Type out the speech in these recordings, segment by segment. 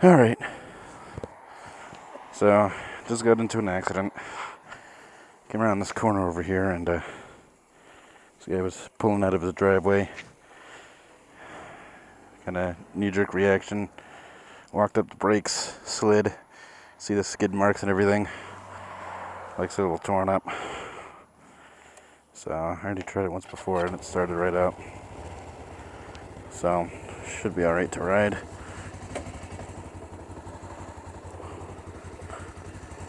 Alright. So, just got into an accident. Came around this corner over here and this guy was pulling out of his driveway. Kind of knee-jerk reaction. Walked up the brakes, slid. See the skid marks and everything. Like's a little torn up. So, I already tried it once before and it started right out. So, should be alright to ride.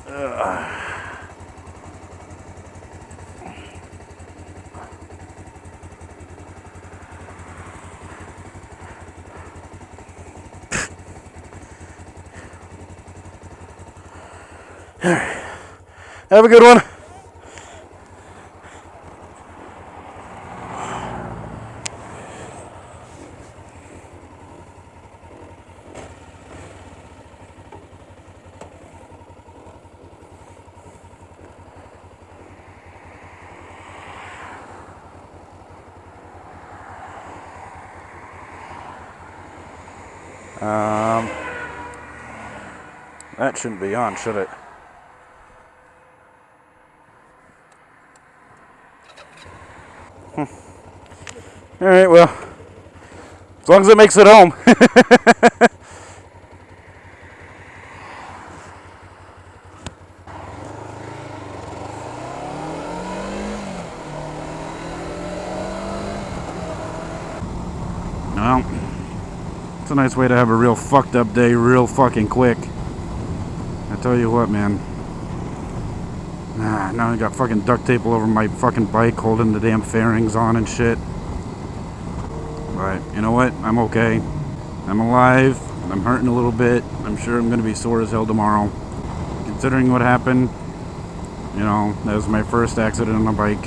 Alright. Have a good one. That shouldn't be on, should it? Alright, well, as long as it makes it home. Well, it's a nice way to have a real fucked up day real fucking quick. I tell you what, man. Now I got fucking duct tape all over my fucking bike holding the damn fairings on and shit. But, you know what? I'm okay. I'm alive. I'm hurting a little bit. I'm sure I'm gonna be sore as hell tomorrow. Considering what happened, you know, that was my first accident on a bike.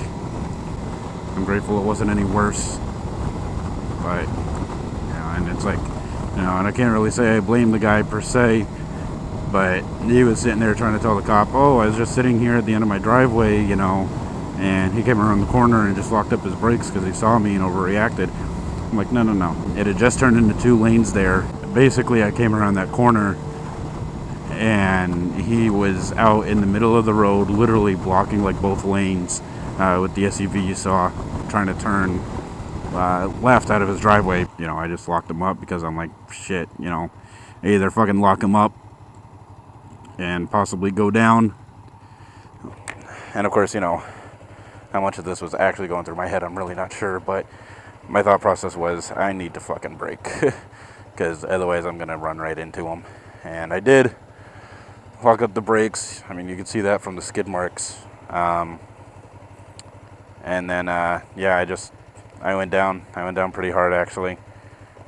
I'm grateful it wasn't any worse. But, yeah, and it's like, you know, and I can't really say I blame the guy per se, but he was sitting there trying to tell the cop, oh, I was just sitting here at the end of my driveway, you know, and he came around the corner and just locked up his brakes because he saw me and overreacted. I'm like, no. It had just turned into 2 lanes there. Basically, I came around that corner and he was out in the middle of the road, literally blocking like both lanes with the SUV you saw, trying to turn left out of his driveway. You know, I just locked him up because I'm like, shit, you know, either fucking lock him up and possibly go down. And of course, you know, how much of this was actually going through my head, I'm really not sure, but my thought process was, I need to fucking brake, because otherwise I'm going to run right into him. And I did lock up the brakes. I mean, you can see that from the skid marks. And then, yeah, I went down. I went down pretty hard, actually.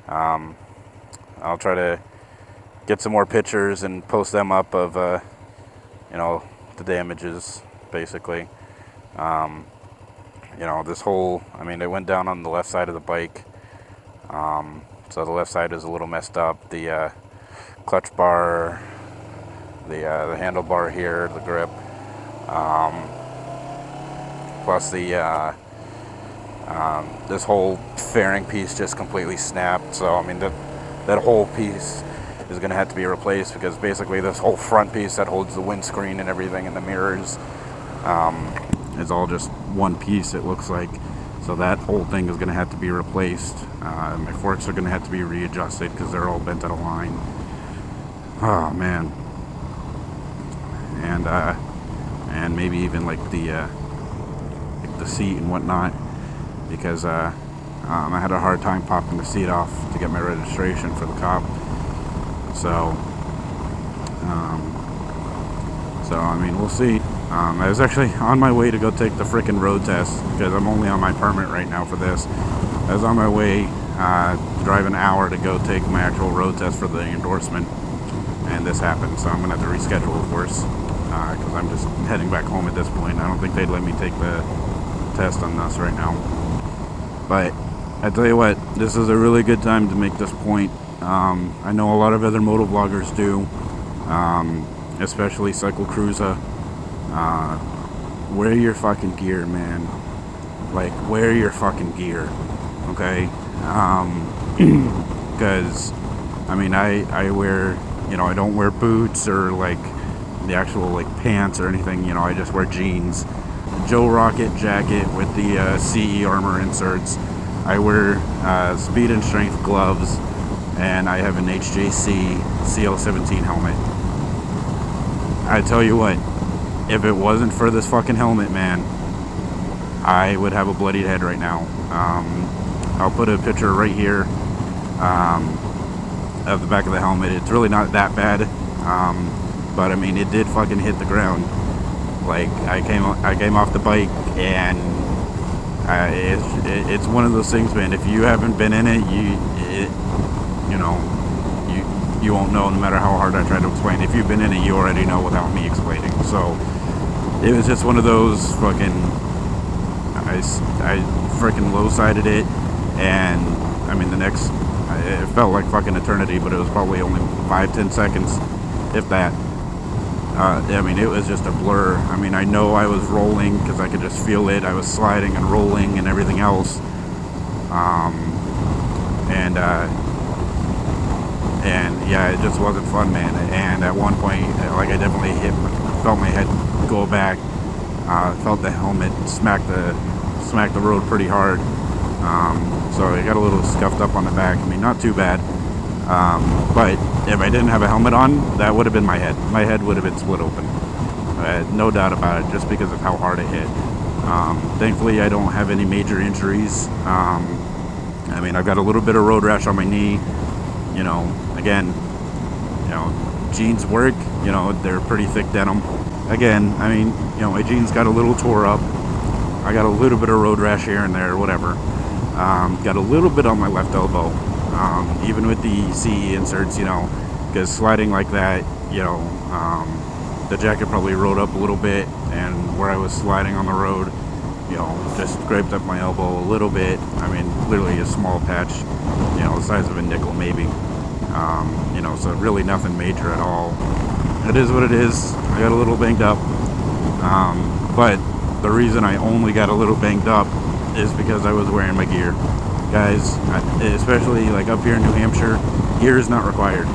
I'll try to get some more pictures and post them up of, you know, the damages, basically. You know, this whole, I mean, it went down on the left side of the bike. So the left side is a little messed up. The clutch bar, the handlebar here, the grip, plus the this whole fairing piece just completely snapped. So I mean, that whole piece is going to have to be replaced, because basically this whole front piece that holds the windscreen and everything and the mirrors is all just one piece, it looks like. So that whole thing is going to have to be replaced. My forks are going to have to be readjusted because they're all bent out of line. Oh man. And maybe even like the seat and whatnot, because I had a hard time popping the seat off to get my registration for the cop. So I mean, we'll see. I was actually on my way to go take the frickin' road test, because I'm only on my permit right now for this. I was on my way to drive an hour to go take my actual road test for the endorsement, and this happened. So I'm gonna have to reschedule, of course, because I'm just heading back home at this point. I don't think they'd let me take the test on this right now. But I tell you what, this is a really good time to make this point. I know a lot of other moto vloggers do, especially Cycle Cruiser. Wear your fucking gear, man. Like, wear your fucking gear, okay? Because I mean, I wear You know, I don't wear boots or like the actual like pants or anything. You know, I just wear jeans, Joe Rocket jacket with the CE armor inserts. I wear speed and strength gloves, and I have an HJC CL17 helmet. I tell you what, if it wasn't for this fucking helmet, man, I would have a bloodied head right now. I'll put a picture right here of the back of the helmet. It's really not that bad, but I mean, it did fucking hit the ground. Like I came off the bike, and it's one of those things, man. If you haven't been in it, you know, you won't know, no matter how hard I try to explain. If you've been in it, you already know without me explaining. So it was just one of those fucking. I freaking low-sided it, and I mean it felt like fucking eternity, but it was probably only 5-10 seconds, if that. I mean, it was just a blur. I mean, I know I was rolling because I could just feel it. I was sliding and rolling and everything else, and yeah, it just wasn't fun, man. And at one point, like, I definitely felt my head go back. Felt the helmet smack the road pretty hard. So I got a little scuffed up on the back. I mean, not too bad. But if I didn't have a helmet on, that would have been my head. My head would have been split open. No doubt about it, just because of how hard it hit. Thankfully, I don't have any major injuries. I mean, I've got a little bit of road rash on my knee. You know, again, you know, jeans work. You know, they're pretty thick denim. Again, I mean, you know, my jeans got a little tore up. I got a little bit of road rash here and there, whatever. Got a little bit on my left elbow, even with the CE inserts, you know, because sliding like that, you know, the jacket probably rode up a little bit, and where I was sliding on the road, you know, just scraped up my elbow a little bit. I mean, literally a small patch, you know, the size of a nickel maybe. You know, so really nothing major at all. It is what it is. I got a little banged up, but the reason I only got a little banged up is because I was wearing my gear. Guys, especially like up here in New Hampshire, gear is not required.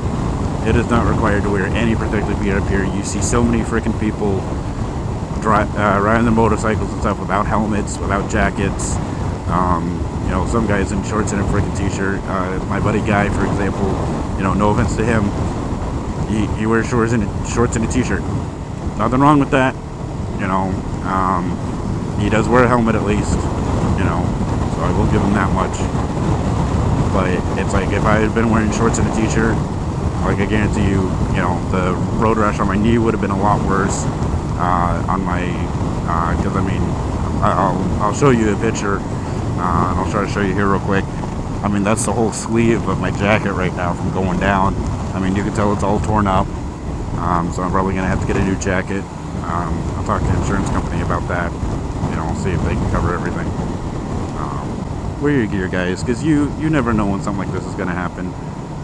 It is not required to wear any protective gear up here. You see so many freaking people riding their motorcycles and stuff without helmets, without jackets. You know, some guys in shorts and a freaking t-shirt. My buddy Guy, for example, you know, no offense to him, he wears shorts and a t-shirt. Nothing wrong with that. You know, he does wear a helmet at least, you know, so I will give him that much. But it's like, if I had been wearing shorts and a t-shirt, like, I guarantee you, you know, the road rash on my knee would have been a lot worse. On my, because I mean, I'll show you a picture, and I'll try to show you here real quick. I mean, that's the whole sleeve of my jacket right now from going down. I mean, you can tell it's all torn up. So I'm probably gonna have to get a new jacket. I'll talk to the insurance company about that. You know, see if they can cover everything. Wear your gear, guys, because you never know when something like this is gonna happen.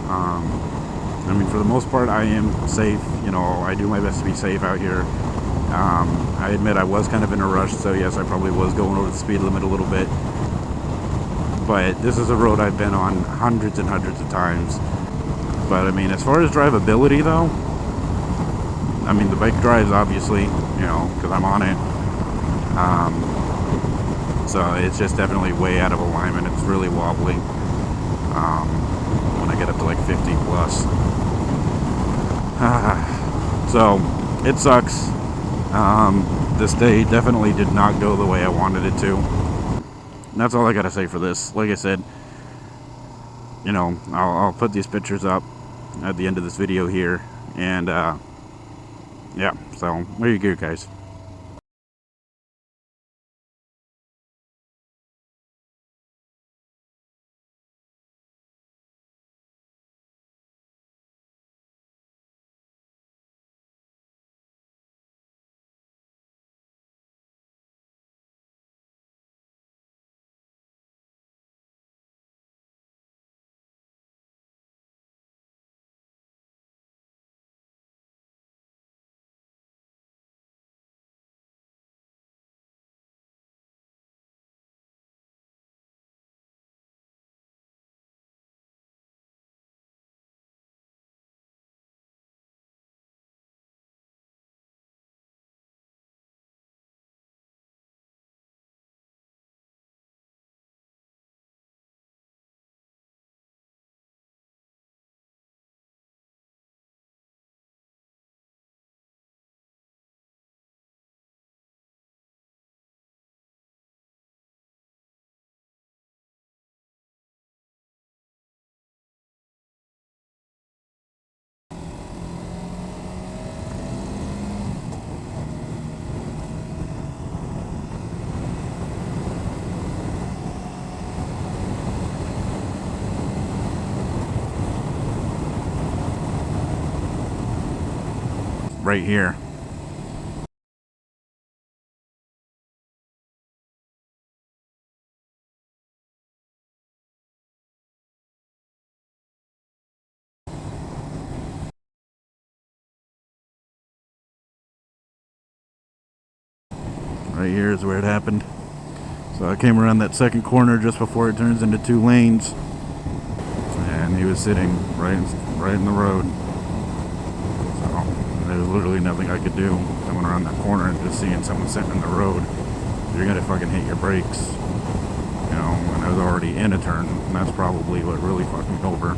I mean, for the most part, I am safe. You know, I do my best to be safe out here. I admit I was kind of in a rush, so yes, I probably was going over the speed limit a little bit. But this is a road I've been on hundreds and hundreds of times. But I mean, as far as drivability, though, I mean, the bike drives, obviously, you know, because I'm on it. So it's just definitely way out of alignment. It's really wobbly when I get up to like 50 plus. So it sucks. This day definitely did not go the way I wanted it to. And that's all I gotta say for this. Like I said, you know, I'll put these pictures up at the end of this video here. And yeah, so there you go, guys. right here. Right here is where it happened. So I came around that second corner just before it turns into 2 lanes, and he was sitting right in the road. So there was literally nothing I could do coming around that corner and just seeing someone sitting in the road. You're gonna fucking hit your brakes, you know. And I was already in a turn, and that's probably what really fucked me over.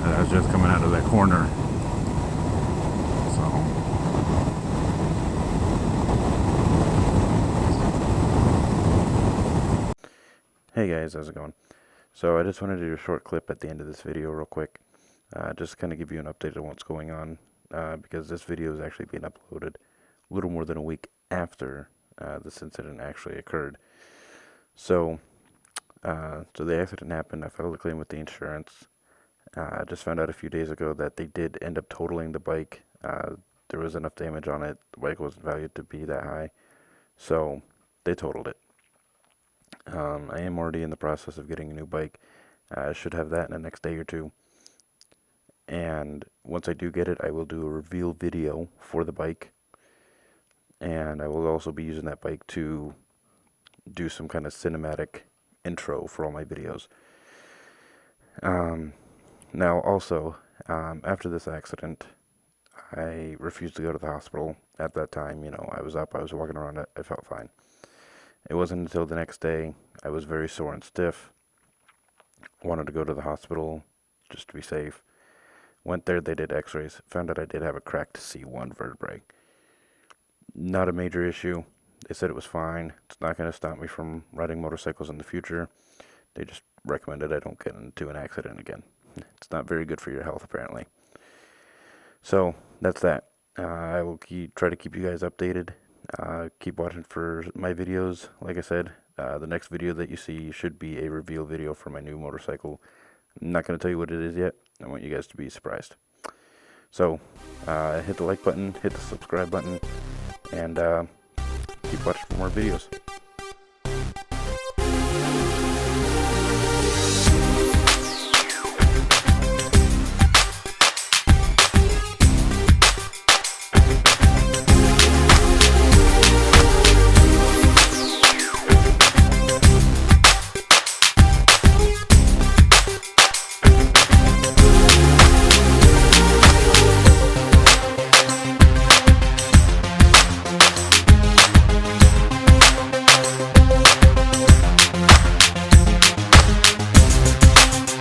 I was just coming out of that corner. Hey guys, how's it going? So I just wanted to do a short clip at the end of this video real quick. Just kind of give you an update on what's going on, because this video is actually being uploaded a little more than a week after this incident actually occurred. So the accident happened. I filed a claim with the insurance. I just found out a few days ago that they did end up totaling the bike. There was enough damage on it. The bike wasn't valued to be that high, so they totaled it. I am already in the process of getting a new bike. I should have that in the next day or two. And once I do get it, I will do a reveal video for the bike. And I will also be using that bike to do some kind of cinematic intro for all my videos. Now also, after this accident, I refused to go to the hospital. At that time, you know, I was up, I was walking around, I felt fine. It wasn't until the next day I was very sore and stiff. Wanted to go to the hospital just to be safe. Went there, they did x-rays, found out I did have a cracked C1 vertebrae. Not a major issue. They said it was fine. It's not going to stop me from riding motorcycles in the future. They just recommended I don't get into an accident again. It's not very good for your health, apparently. So that's that. I will try to keep you guys updated. Keep watching for my videos. Like I said, the next video that you see should be a reveal video for my new motorcycle. I'm not going to tell you what it is yet. I want you guys to be surprised. So hit the like button, hit the subscribe button, and keep watching for more videos.